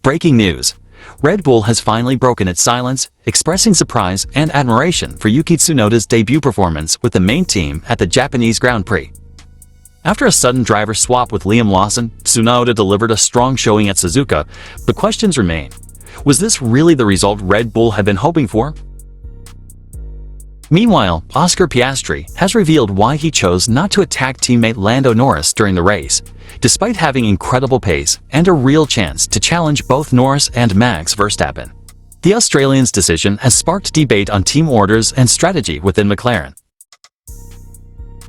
Breaking news. Red Bull has finally broken its silence, expressing surprise and admiration for Yuki Tsunoda's debut performance with the main team at the Japanese Grand Prix. After a sudden driver swap with Liam Lawson, Tsunoda delivered a strong showing at Suzuka, but questions remain. Was this really the result Red Bull had been hoping for? Meanwhile, Oscar Piastri has revealed why he chose not to attack teammate Lando Norris during the race, despite having incredible pace and a real chance to challenge both Norris and Max Verstappen. The Australian's decision has sparked debate on team orders and strategy within McLaren.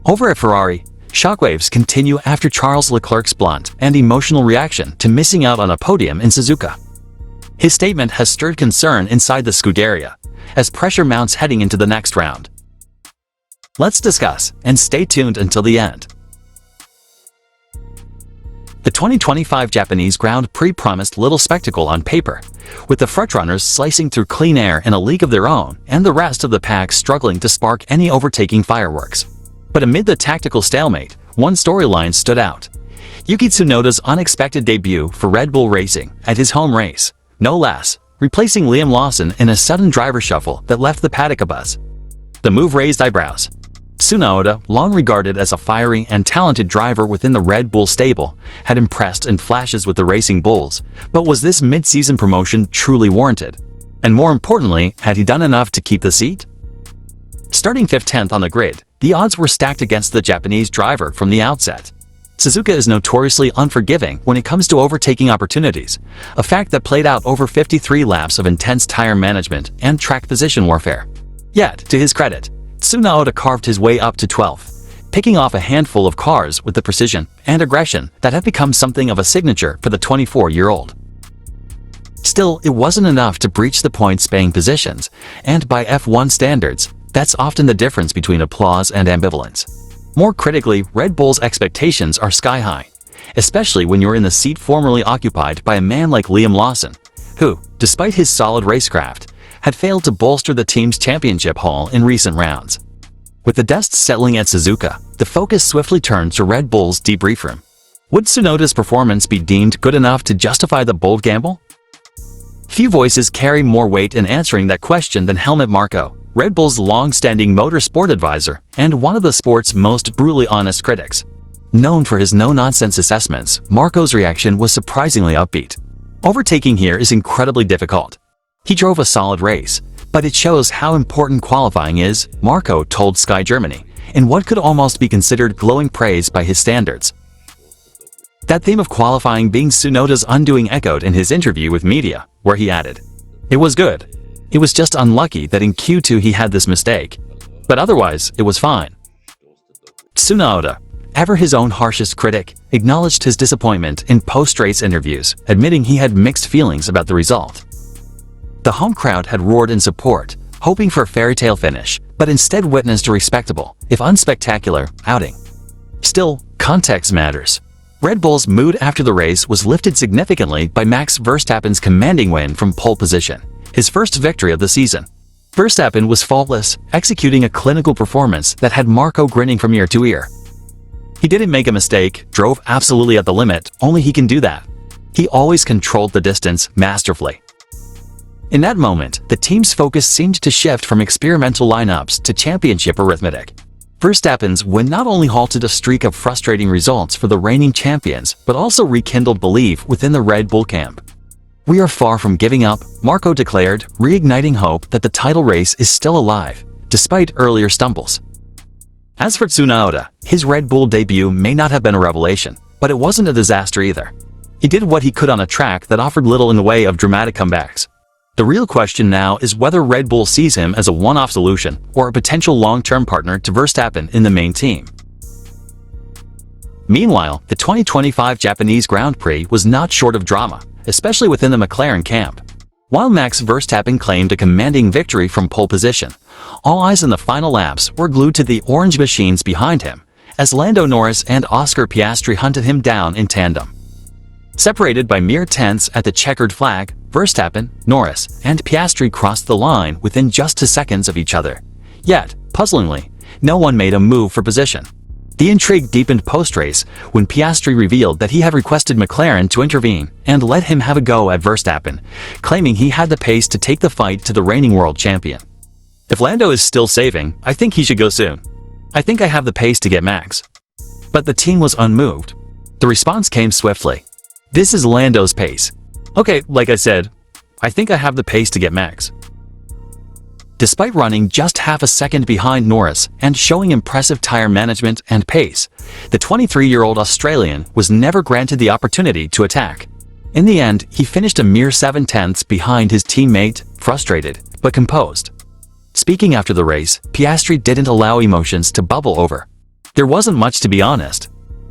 Over at Ferrari, shockwaves continue after Charles Leclerc's blunt and emotional reaction to missing out on a podium in Suzuka. His statement has stirred concern inside the Scuderia, as pressure mounts heading into the next round. Let's discuss, and stay tuned until the end. The 2025 Japanese Grand Prix promised little spectacle on paper, with the frontrunners slicing through clean air in a league of their own and the rest of the pack struggling to spark any overtaking fireworks. But amid the tactical stalemate, one storyline stood out. Yuki Tsunoda's unexpected debut for Red Bull Racing at his home race, no less, replacing Liam Lawson in a sudden driver shuffle that left the paddock abuzz. The move raised eyebrows. Tsunoda, long regarded as a fiery and talented driver within the Red Bull stable, had impressed in flashes with the Racing Bulls, but was this mid-season promotion truly warranted? And more importantly, had he done enough to keep the seat? Starting 5th-10th on the grid, the odds were stacked against the Japanese driver from the outset. Suzuka is notoriously unforgiving when it comes to overtaking opportunities, a fact that played out over 53 laps of intense tire management and track position warfare. Yet, to his credit, Tsunoda carved his way up to 12th, picking off a handful of cars with the precision and aggression that have become something of a signature for the 24-year-old. Still, it wasn't enough to breach the points-paying positions, and by F1 standards, that's often the difference between applause and ambivalence. More critically, Red Bull's expectations are sky-high, especially when you're in the seat formerly occupied by a man like Liam Lawson, who, despite his solid racecraft, had failed to bolster the team's championship haul in recent rounds. With the dust settling at Suzuka, the focus swiftly turned to Red Bull's debrief room. Would Tsunoda's performance be deemed good enough to justify the bold gamble? Few voices carry more weight in answering that question than Helmut Marko, Red Bull's long-standing motorsport advisor and one of the sport's most brutally honest critics. Known for his no-nonsense assessments, Marko's reaction was surprisingly upbeat. Overtaking here is incredibly difficult. He drove a solid race, but it shows how important qualifying is, Marko told Sky Germany, in what could almost be considered glowing praise by his standards. That theme of qualifying being Tsunoda's undoing echoed in his interview with media, where he added, "It was good. It was just unlucky that in Q2 he had this mistake. But otherwise, it was fine." Tsunoda, ever his own harshest critic, acknowledged his disappointment in post-race interviews, admitting he had mixed feelings about the result. The home crowd had roared in support, hoping for a fairy-tale finish, but instead witnessed a respectable, if unspectacular, outing. Still, context matters. Red Bull's mood after the race was lifted significantly by Max Verstappen's commanding win from pole position, his first victory of the season. Verstappen was faultless, executing a clinical performance that had Marko grinning from ear to ear. He didn't make a mistake, drove absolutely at the limit, only he can do that. He always controlled the distance masterfully. In that moment, the team's focus seemed to shift from experimental lineups to championship arithmetic. Verstappen's win not only halted a streak of frustrating results for the reigning champions, but also rekindled belief within the Red Bull camp. "We are far from giving up," Marko declared, reigniting hope that the title race is still alive, despite earlier stumbles. As for Tsunoda, his Red Bull debut may not have been a revelation, but it wasn't a disaster either. He did what he could on a track that offered little in the way of dramatic comebacks. The real question now is whether Red Bull sees him as a one-off solution or a potential long-term partner to Verstappen in the main team. Meanwhile, the 2025 Japanese Grand Prix was not short of drama, especially within the McLaren camp. While Max Verstappen claimed a commanding victory from pole position, all eyes in the final laps were glued to the orange machines behind him, as Lando Norris and Oscar Piastri hunted him down in tandem. Separated by mere tenths at the checkered flag, Verstappen, Norris, and Piastri crossed the line within just 2 seconds of each other. Yet, puzzlingly, no one made a move for position. The intrigue deepened post-race when Piastri revealed that he had requested McLaren to intervene and let him have a go at Verstappen, claiming he had the pace to take the fight to the reigning world champion. If Lando is still saving, I think he should go soon. I think I have the pace to get Max. But the team was unmoved. The response came swiftly. This is Lando's pace. Okay, like I said, I think I have the pace to get Max. Despite running just half a second behind Norris and showing impressive tire management and pace, the 23-year-old Australian was never granted the opportunity to attack. In the end, he finished a mere 7/10 behind his teammate, frustrated but composed. Speaking after the race, Piastri didn't allow emotions to bubble over. There wasn't much, to be honest.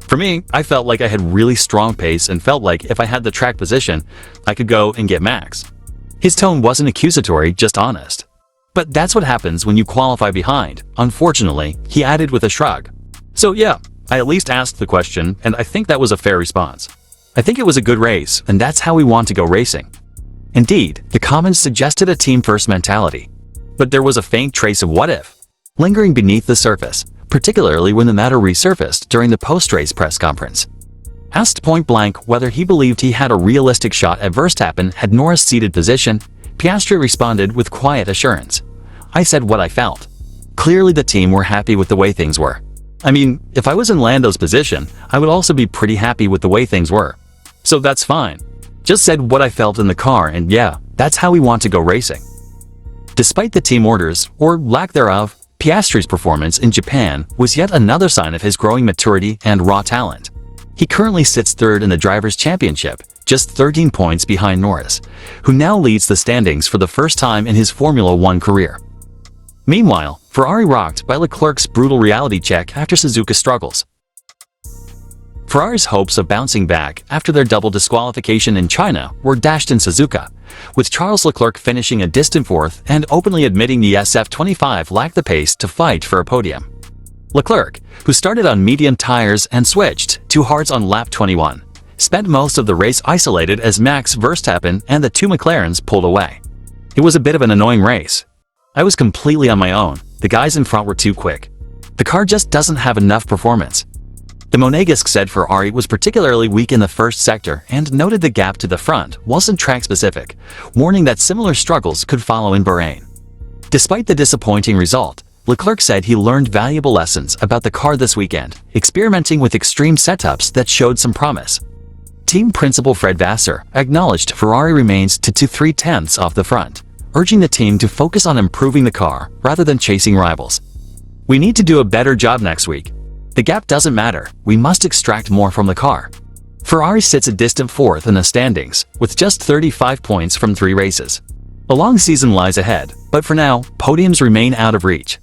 For me, I felt like I had really strong pace and felt like if I had the track position, I could go and get Max. His tone wasn't accusatory, just honest. But that's what happens when you qualify behind, unfortunately, he added with a shrug. So yeah, I at least asked the question, and I think that was a fair response. I think it was a good race, and that's how we want to go racing. Indeed, the comments suggested a team-first mentality. But there was a faint trace of what if lingering beneath the surface, particularly when the matter resurfaced during the post-race press conference. Asked point-blank whether he believed he had a realistic shot at Verstappen had Norris ceded position, Piastri responded with quiet assurance. I said what I felt. Clearly the team were happy with the way things were. I mean, if I was in Lando's position, I would also be pretty happy with the way things were. So that's fine. Just said what I felt in the car, and yeah, that's how we want to go racing. Despite the team orders, or lack thereof, Piastri's performance in Japan was yet another sign of his growing maturity and raw talent. He currently sits third in the Drivers' Championship, just 13 points behind Norris, who now leads the standings for the first time in his Formula One career. Meanwhile, Ferrari rocked by Leclerc's brutal reality check after Suzuka struggles. Ferrari's hopes of bouncing back after their double disqualification in China were dashed in Suzuka, with Charles Leclerc finishing a distant fourth and openly admitting the SF25 lacked the pace to fight for a podium. Leclerc, who started on medium tires and switched to hards on lap 21, spent most of the race isolated as Max Verstappen and the two McLarens pulled away. It was a bit of an annoying race. I was completely on my own. The guys in front were too quick. The car just doesn't have enough performance. The Monegasque said Ferrari was particularly weak in the first sector and noted the gap to the front wasn't track-specific, warning that similar struggles could follow in Bahrain. Despite the disappointing result, Leclerc said he learned valuable lessons about the car this weekend, experimenting with extreme setups that showed some promise. Team principal Fred Vasseur acknowledged Ferrari remains to 3/10 off the front, urging the team to focus on improving the car rather than chasing rivals. We need to do a better job next week. The gap doesn't matter, we must extract more from the car. Ferrari sits a distant fourth in the standings, with just 35 points from 3 races. A long season lies ahead, but for now, podiums remain out of reach.